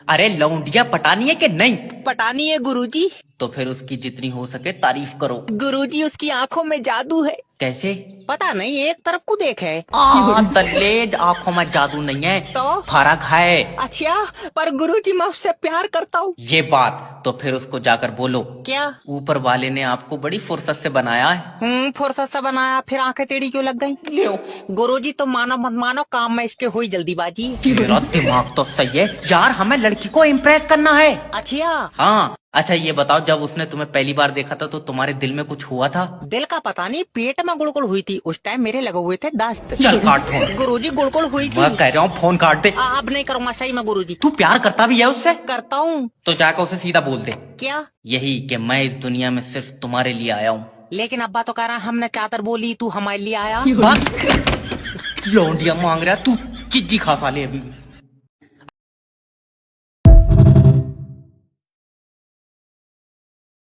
अरे लौंडिया पटानी है कि नहीं? पटानी है गुरुजी। तो फिर उसकी जितनी हो सके तारीफ करो। गुरुजी उसकी आंखों में जादू है। कैसे? पता नहीं, एक तरफ को देख है। दलेज, आंखों में जादू नहीं है तो फर्क है। अच्छा, पर गुरुजी मैं उससे प्यार करता हूँ। ये बात तो फिर उसको जाकर बोलो। क्या? ऊपर वाले ने आपको बड़ी फुर्सत से बनाया है। फुर्सत से बनाया, फिर आंखें टेढ़ी क्यों लग गई? लो गुरुजी तो मानो मत मानो, काम में इसके हुई जल्दीबाजी। मेरा दिमाग तो सही है यार, हमें लड़की को इम्प्रेस करना है। अच्छा हाँ अच्छा ये बताओ, जब उसने तुम्हें पहली बार देखा था तो तुम्हारे दिल में कुछ हुआ था? दिल का पता नहीं, पेट में गुड़गुड़ हुई थी। उस टाइम मेरे लगे हुए थे दस्त। चल काट फोन। गुरुजी गुड़गुड़ हुई थी। मैं कह रहा हूँ फोन काट दे। अब नहीं करूँगा सही में गुरुजी। तू प्यार करता भी है उससे? करता हूँ। तो जाकर उसे सीधा बोल दे। क्या? यही कि मैं इस दुनिया में सिर्फ तुम्हारे लिए आया हूँ। लेकिन अब्बा तो कह रहा हमने चादर बोली, तू हमारे लिए आया। लौंडिया मांग रहा, तू चिज्जी खा साले अभी।